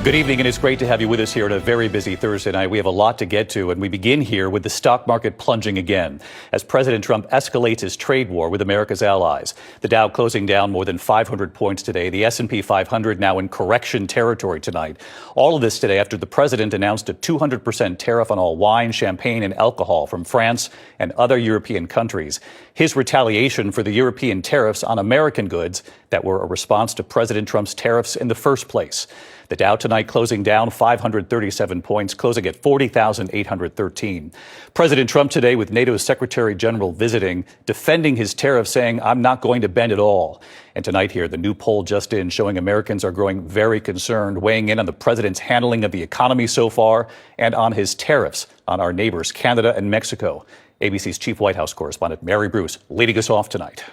Good evening, and it's great to have you with us here on a very busy Thursday night. We have a lot to get to, and we begin here with the stock market plunging again as President Trump escalates his trade war with America's allies. The Dow closing down more than 500 points today. The S&P 500 now in correction territory tonight. All of this today after the president announced a 200% tariff on all wine, champagne, and alcohol from France and other European countries. His retaliation for the European tariffs on American goods that were a response to President Trump's tariffs in the first place. The Dow tonight closing down 537 points, closing at 40,813. President Trump today with NATO's Secretary General visiting, defending his tariffs, saying, "I'm not going to bend at all." And tonight here, the new poll just in showing Americans are growing very concerned, weighing in on the president's handling of the economy so far and on his tariffs on our neighbors, Canada and Mexico. ABC's chief White House correspondent Mary Bruce leading us off tonight.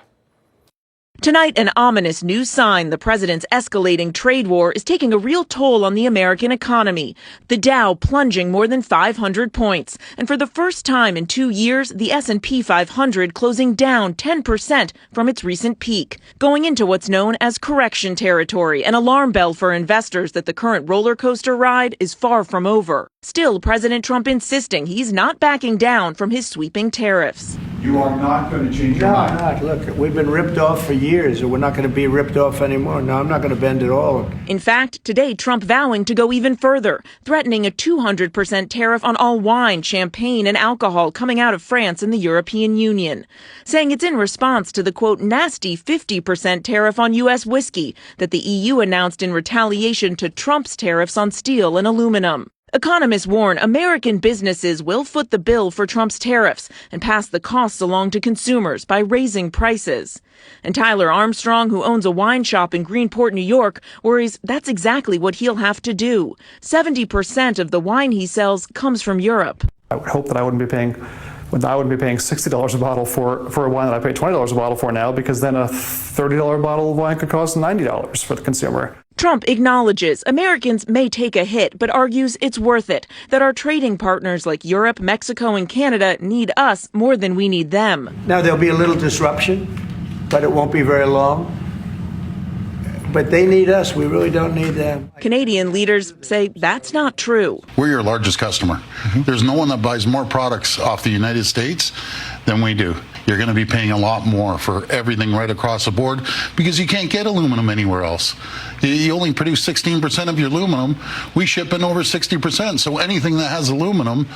Tonight, an ominous new sign the president's escalating trade war is taking a real toll on the American economy. The Dow plunging more than 500 points. And for the first time in 2 years, the S&P 500 closing down 10% from its recent peak, going into what's known as correction territory, an alarm bell for investors that the current roller coaster ride is far from over. Still, President Trump insisting he's not backing down from his sweeping tariffs. You are not going to change your mind. No, not. Look, we've been ripped off for years, and we're not going to be ripped off anymore. No, I'm not going to bend at all. In fact, today, Trump vowing to go even further, threatening a 200% tariff on all wine, champagne, and alcohol coming out of France and the European Union, saying it's in response to the, quote, nasty 50% tariff on U.S. whiskey that the EU announced in retaliation to Trump's tariffs on steel and aluminum. Economists warn American businesses will foot the bill for Trump's tariffs and pass the costs along to consumers by raising prices. And Tyler Armstrong, who owns a wine shop in Greenport, New York, worries that's exactly what he'll have to do. 70% of the wine he sells comes from Europe. I would hope that I wouldn't be paying $60 a bottle for a wine that I pay $20 a bottle for now, because then a $30 bottle of wine could cost $90 for the consumer. Trump acknowledges Americans may take a hit, but argues it's worth it, that our trading partners like Europe, Mexico, and Canada need us more than we need them. Now, there'll be a little disruption, but it won't be very long. But they need us. We really don't need them. Canadian leaders say that's not true. We're your largest customer. There's no one that buys more products off the United States than we do. You're going to be paying a lot more for everything right across the board because you can't get aluminum anywhere else. You only produce 16% of your aluminum. We ship in over 60%. So anything that has aluminum,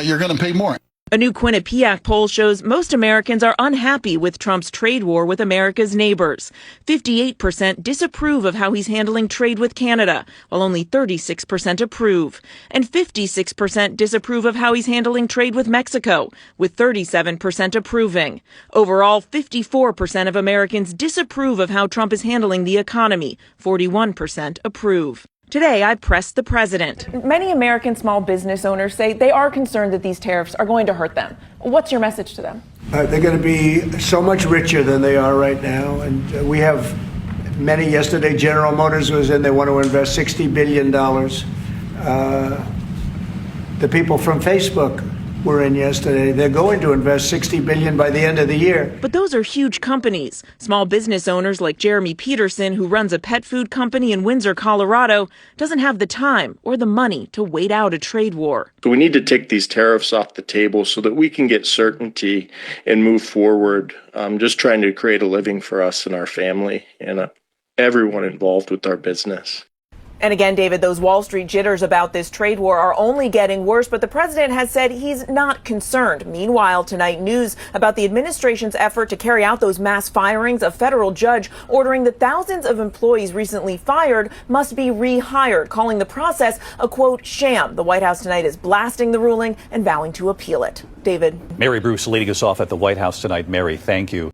you're going to pay more. A new Quinnipiac poll shows most Americans are unhappy with Trump's trade war with America's neighbors. 58% disapprove of how he's handling trade with Canada, while only 36% approve. And 56% disapprove of how he's handling trade with Mexico, with 37% approving. Overall, 54% of Americans disapprove of how Trump is handling the economy. 41% approve. Today, I pressed the president. Many American small business owners say they are concerned that these tariffs are going to hurt them. What's your message to them? They're going to be so much richer than they are right now. And we have many. Yesterday, General Motors was in. They want to invest $60 billion. The people from Facebook were in yesterday. They're going to invest $60 billion by the end of the year. But those are huge companies. Small business owners like Jeremy Peterson, who runs a pet food company in Windsor, Colorado, doesn't have the time or the money to wait out a trade war. So we need to take these tariffs off the table so that we can get certainty and move forward, just trying to create a living for us and our family and everyone involved with our business. And again, David, those Wall Street jitters about this trade war are only getting worse, but the president has said he's not concerned. Meanwhile, tonight, news about the administration's effort to carry out those mass firings. A federal judge ordering that thousands of employees recently fired must be rehired, calling the process a, quote, sham. The White House tonight is blasting the ruling and vowing to appeal it. David. Mary Bruce leading us off at the White House tonight. Mary, thank you.